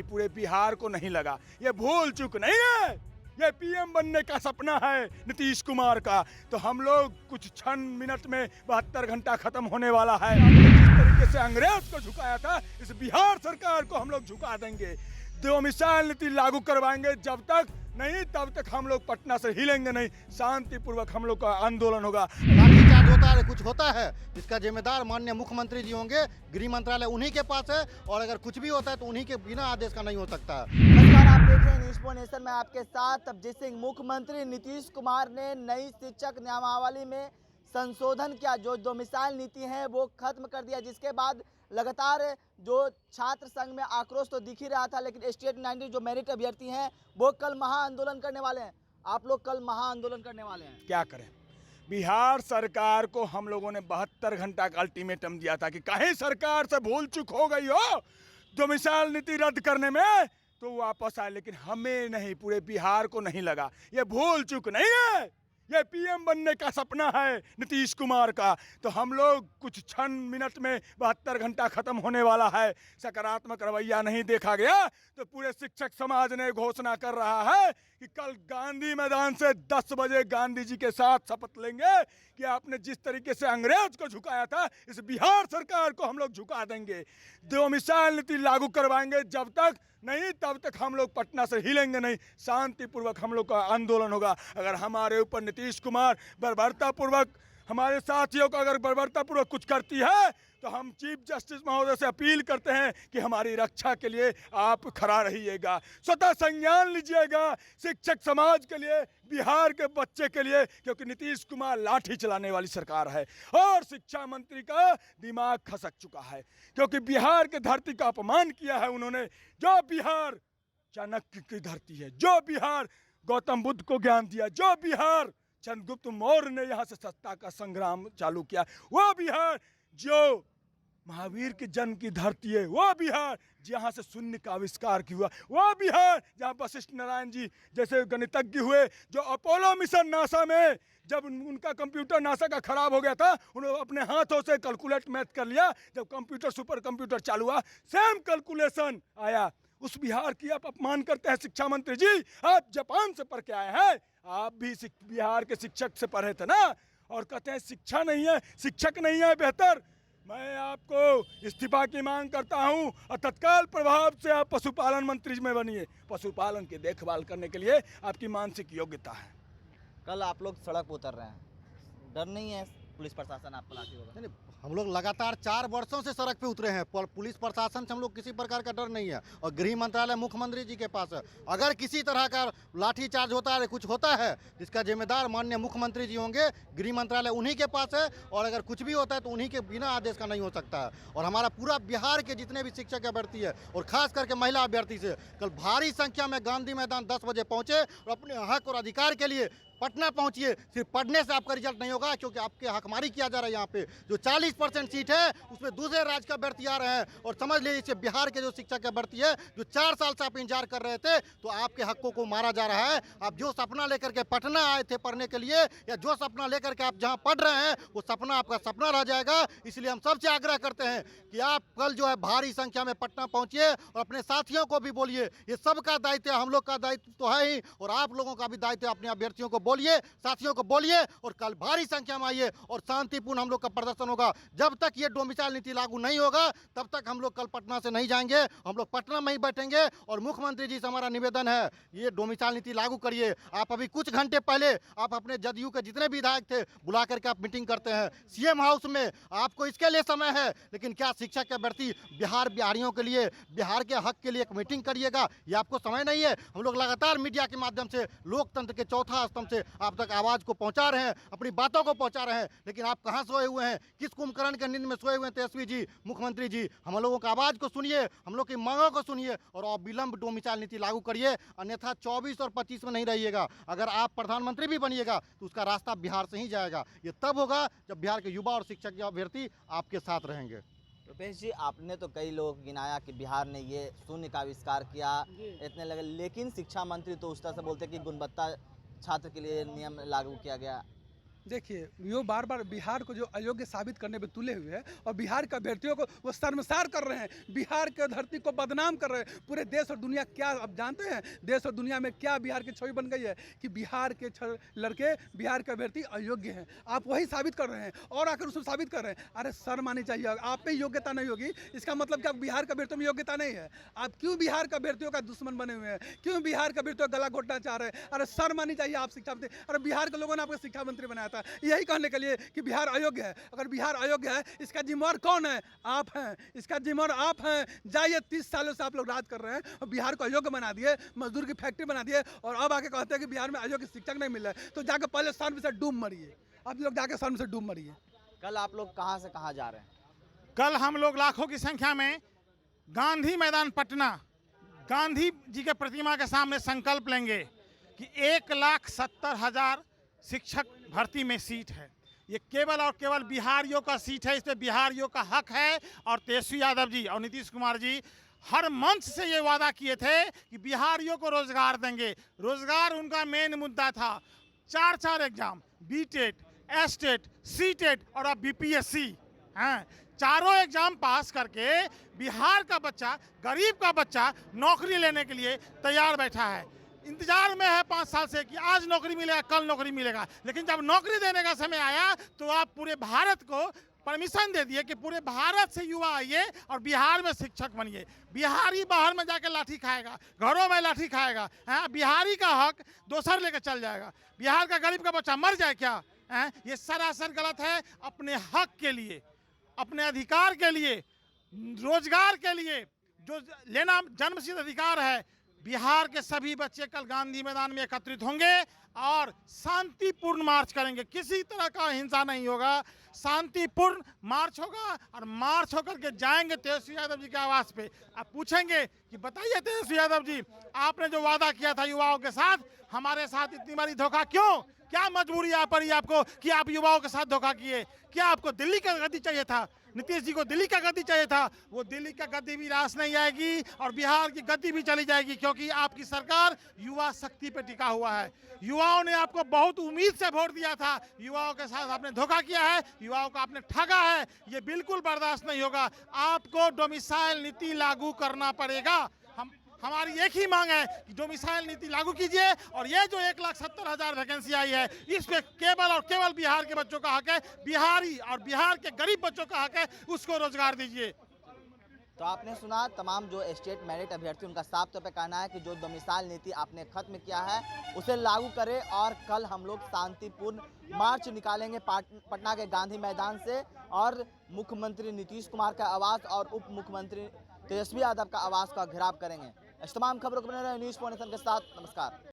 पूरे बिहार को नहीं लगा। ये भूल चूक नहीं है, ये पीएम बनने का सपना है नीतीश कुमार का। तो हम लोग कुछ क्षण मिनट में 72 घंटा खत्म होने वाला है। जिस तरीके से अंग्रेज को झुकाया था, इस बिहार सरकार को हम लोग झुका देंगे। डोमिसाइल नीति लागू करवाएंगे, जब तक नहीं तब तक हम लोग पटना से हिलेंगे नहीं। शांतिपूर्वक हम लोग का आंदोलन होगा। लाठीचार्ज होता है, कुछ होता है, इसका जिम्मेदार माननीय मुख्यमंत्री जी होंगे। गृह मंत्रालय उन्हीं के पास है और अगर कुछ भी होता है तो उन्हीं के बिना आदेश का नहीं हो सकता। नमस्कार, आप देख रहे हैं न्यूज़ पॉइंट नेशन में आपके साथ अभिजीत सिंह। मुख्यमंत्री नीतीश कुमार ने नई शिक्षक नियमावली में संशोधन किया, जो डोमिसाइल नीति है वो खत्म कर दिया, जिसके बाद लगातार जो छात्र संघ में आक्रोश तो दिख ही रहा था, लेकिन स्टेट 90 जो मेरिट अभ्यर्थी हैं वो कल महाआंदोलन करने वाले हैं। आप लोग कल महाआंदोलन करने वाले हैं, क्या करें? बिहार सरकार को हम लोगों ने 72 घंटा का अल्टीमेटम दिया था कि कहीं सरकार से भूल चूक हो गई हो डोमिसाइल नीति रद्द करने में तो वापस आए, लेकिन हमें नहीं, पूरे बिहार को नहीं लगा। ये भूल चूक नहीं है, ये पीएम बनने का सपना है नीतीश कुमार का। तो हम लोग कुछ क्षण मिनट में 72 घंटा खत्म होने वाला है। सकारात्मक रवैया नहीं देखा गया तो पूरे शिक्षक समाज ने घोषणा कर रहा है कि कल गांधी मैदान से 10 बजे गांधी जी के साथ शपथ लेंगे कि आपने जिस तरीके से अंग्रेज को झुकाया था, इस बिहार सरकार को हम लोग झुका देंगे। डोमिसाइल नीति लागू करवाएंगे, जब तक नहीं तब तक हम लोग पटना से हिलेंगे नहीं। शांतिपूर्वक हम लोग का आंदोलन होगा। अगर हमारे ऊपर नीतीश कुमार बर्बरतापूर्वक हमारे साथियों को अगर बर्बरतापूर्वक कुछ करती है तो हम चीफ जस्टिस महोदय से अपील करते हैं कि हमारी रक्षा के लिए आप खड़ा रहिएगा, स्वतः संज्ञान लीजिएगा शिक्षक समाज के लिए, बिहार के बच्चे के लिए, क्योंकि नीतीश कुमार लाठी चलाने वाली सरकार है और शिक्षा मंत्री का दिमाग खसक चुका है, क्योंकि बिहार के धरती का अपमान किया है उन्होंने। जो बिहार चाणक्य की धरती है, जो बिहार गौतम बुद्ध को ज्ञान दिया, जो बिहार चंद्रगुप्त मौर्य ने यहाँ से सत्ता का संग्राम चालू किया, वो बिहार जो महावीर के जन्म की धरती है, वो बिहार जहाँ से शून्य का आविष्कार किया, वो बिहार जहाँ वशिष्ठ नारायण जी जैसे गणितज्ञ हुए, जो अपोलो मिशन नासा में जब उनका कंप्यूटर नासा का खराब हो गया था, उन्होंने अपने हाथों से कैलकुलेट मैथ कर लिया। जब कंप्यूटर सुपर कंप्यूटर चालू हुआ, सेम कैलकुलेशन आया। उस बिहार की आप अपमान करते हैं शिक्षा मंत्री जी। आप जापान से पढ़ के आए हैं, आप भी बिहार के शिक्षक से पढ़े थे ना, और कहते हैं शिक्षा नहीं है, शिक्षक नहीं है बेहतर। मैं आपको इस्तीफा की मांग करता हूं और तत्काल प्रभाव से आप पशुपालन मंत्री में बनिए। पशुपालन की देखभाल करने के लिए आपकी मानसिक योग्यता है। कल आप लोग सड़क पर उतर रहे हैं, डर नहीं है पुलिस प्रशासन आपको लाठी होगा? नहीं, हम लोग लगातार 4 वर्षों से सड़क पे उतरे हैं, पर पुलिस प्रशासन से हम लोग किसी प्रकार का डर नहीं है और गृह मंत्रालय मुख्यमंत्री जी के पास है। अगर किसी तरह का लाठीचार्ज होता है, कुछ होता है, इसका जिम्मेदार माननीय मुख्यमंत्री जी होंगे। गृह मंत्रालय उन्हीं के पास है और अगर कुछ भी होता है तो उन्हीं के बिना आदेश का नहीं हो सकता है। और हमारा पूरा बिहार के जितने भी शिक्षक अभ्यर्थी है और खास करके महिला अभ्यर्थी से कल भारी संख्या में गांधी मैदान 10 बजे पहुंचे और अपने हक और अधिकार के लिए पटना पहुंचिए। सिर्फ पढ़ने से आपका रिजल्ट नहीं होगा, क्योंकि आपके हकमारी किया जा रहा है। यहाँ पे जो 40% सीट है उसमें दूसरे राज्य के अभ्यर्थी आ रहे हैं और समझ लीजिए बिहार के जो शिक्षक अभ्यर्थी है, जो 4 साल से आप इंतजार कर रहे थे, तो आपके हकों को मारा जा रहा है। आप जो सपना लेकर के पटना आए थे पढ़ने के लिए, या जो सपना लेकर के आप जहाँ पढ़ रहे हैं, वो सपना आपका सपना रह जाएगा। इसलिए हम सबसे आग्रह करते हैं कि आप कल जो है भारी संख्या में पटना पहुंचिए और अपने साथियों को भी बोलिए। ये सबका दायित्व है, हम लोग का दायित्व तो है ही, और आप लोगों का भी दायित्व है। अपने अभ्यर्थियों को बोलिए, साथियों को बोलिए और कल भारी संख्या में आइए और शांतिपूर्ण हम लोग का प्रदर्शन होगा। जब तक ये डोमिसाइल नीति लागू नहीं होगा तब तक हम लोग कल पटना से नहीं जाएंगे, हम लोग पटना में ही बैठेंगे। और मुख्यमंत्री जी से हमारा निवेदन है, ये डोमिसाइल नीति लागू करिए। आप अभी कुछ घंटे पहले आप अपने जदयू के जितने भी विधायक थे बुला करके आप मीटिंग करते हैं सीएम हाउस में, आपको इसके लिए समय है, लेकिन क्या शिक्षक के अभ्यर्थी बिहारियों के लिए, बिहार के हक के लिए एक मीटिंग करिएगा? ये आपको समय नहीं है। हम लोग लगातार मीडिया के माध्यम से लोकतंत्र के चौथा स्तंभ से आप तक आवाज को पहुंचा रहे हैं, अपनी बातों को पहुंचा रहे हैं, लेकिन आप कहां सोए हुए हैं? किस कुंभकर्ण के नींद में सोए हुए हैं तेजस्वी जी, मुख्यमंत्री जी? हम लोगों की आवाज को सुनिए, हम लोग की मांगों को सुनिए और अविलंब डोमिसाइल नीति लागू करिए, अन्यथा 24 और 25 में नहीं रहिएगा। अगर आप प्रधानमंत्री भी बनिएगा तो उसका रास्ता बिहार से ही जाएगा। ये तब होगा जब बिहार के युवा और शिक्षक अभ्यर्थी आपके साथ रहेंगे। रुपेश जी, आपने तो कई लोगों को गिनाया कि बिहार ने ये शून्य का आविष्कार किया, इतने लगे, लेकिन शिक्षा मंत्री तो उस तरह से बोलते कि गुणवत्ता छात्र के लिए नियम लागू किया गया। देखिए, यो बार बार बिहार को जो अयोग्य साबित करने पे तुले हुए हैं और बिहार के अभ्यर्थियों को वो शर्मसार कर रहे हैं, बिहार के धरती को बदनाम कर रहे हैं। पूरे देश और दुनिया क्या अब जानते हैं, देश और दुनिया में क्या बिहार की छवि बन गई है कि बिहार के लड़के, बिहार के अभ्यर्थी अयोग्य हैं। आप वही साबित कर रहे हैं और आकर उसको साबित कर रहे हैं। अरे शर्म आनी चाहिए, आप में योग्यता नहीं होगी इसका मतलब कि आप बिहार के अभ्यर्थियों में योग्यता नहीं है। आप क्यों बिहार के अभ्यर्थियों का दुश्मन बने हुए हैं, क्यों बिहार के अभ्यर्थियों का गला घोटना चाह रहे हैं? अरे शर्म आनी चाहिए आप शिक्षा मंत्री। अरे बिहार के लोगों ने आपको शिक्षा मंत्री बनाया था यही कहने के लिए कि बिहार अयोग्य है। अगर बिहार अयोग्य है इसका जिम्मेवार कौन है? आप हैं। इसका जिम्मेवार आप हैं। जाइए, 30 सालों से आप लोग राज कर रहे हैं और बिहार को अयोग्य बना दिए, मजदूर की फैक्ट्री बना दिए और अब आके कहते हैं कि बिहार में अयोग्य शिक्षक नहीं मिल रहा है। तो जाकर पहले शर्म से डूब मरिए। आप लोग जाकर शर्म से डूब मरिए। कल आप लोग कहाँ से कहाँ जा रहे हैं? कल हम लोग लाखों की संख्या में गांधी मैदान पटना गांधी जी के प्रतिमा के सामने संकल्प लेंगे कि 1,70,000 शिक्षक भर्ती में सीट है। ये केवल और केवल बिहारियों का सीट है, इस पे बिहारियों का हक है। और तेजस्वी यादव जी और नीतीश कुमार जी हर मंच से ये वादा किए थे कि बिहारियों को रोजगार देंगे। रोजगार उनका मेन मुद्दा था। 4 एग्जाम, बीटेट, एस्टेट, सीटेट और अब बीपीएससी, हैं, चारों एग्जाम पास करके बिहार का बच्चा, गरीब का बच्चा नौकरी लेने के लिए तैयार बैठा है। इंतजार में है 5 साल से कि आज नौकरी मिलेगा, कल नौकरी मिलेगा। लेकिन जब नौकरी देने का समय आया तो आप पूरे भारत को परमिशन दे दिए कि पूरे भारत से युवा आइए और बिहार में शिक्षक बनिए। बिहारी बाहर में जाकर लाठी खाएगा, घरों में लाठी खाएगा, बिहारी का हक दोसर लेकर चल जाएगा। बिहार का गरीब का बच्चा मर जाए क्या? ये सरासर गलत है। अपने हक के लिए, अपने अधिकार के लिए, रोजगार के लिए जो लेना जन्मसिद्ध अधिकार है, बिहार के सभी बच्चे कल गांधी मैदान में एकत्रित होंगे और शांतिपूर्ण मार्च करेंगे। किसी तरह का हिंसा नहीं होगा, शांतिपूर्ण मार्च होगा और मार्च होकर के जाएंगे तेजस्वी यादव जी के आवास पे। आप पूछेंगे कि बताइए तेजस्वी यादव जी, आपने जो वादा किया था युवाओं के साथ, हमारे साथ इतनी बड़ी धोखा क्यों? क्या मजबूरी आ पड़ी आपको कि आप युवाओं के साथ धोखा किए? क्या आपको दिल्ली का गद्दी चाहिए था? नीतीश जी को दिल्ली का गद्दी चाहिए था। वो दिल्ली का गद्दी भी रास नहीं आएगी और बिहार की गद्दी भी चली जाएगी, क्योंकि आपकी सरकार युवा शक्ति पे टिका हुआ है। युवाओं ने आपको बहुत उम्मीद से वोट दिया था, युवाओं के साथ आपने धोखा किया है, युवाओं को आपने ठगा है। ये बिल्कुल बर्दाश्त नहीं होगा। आपको डोमिसाइल नीति लागू करना पड़ेगा। हमारी एक ही मांग है कि डोमिसाइल नीति लागू कीजिए और ये जो 1,70,000 वैकेंसी आई है, इस पे केवल और केवल बिहार के बच्चों का हक है। बिहारी और बिहार के गरीब बच्चों का हक है, उसको रोजगार दीजिए। तो आपने सुना, तमाम जो स्टेट मेरिट अभ्यर्थी, उनका साफ तौर पे कहना है कि जो डोमिसाइल नीति आपने खत्म किया है उसे लागू करें। और कल हम लोग शांतिपूर्ण मार्च निकालेंगे पटना के गांधी मैदान से और मुख्यमंत्री नीतीश कुमार का आवास और उप मुख्यमंत्री तेजस्वी यादव का आवास का घेराव करेंगे। इस तमाम खबरों को बने रहे न्यूज़ पॉइंट के साथ। नमस्कार।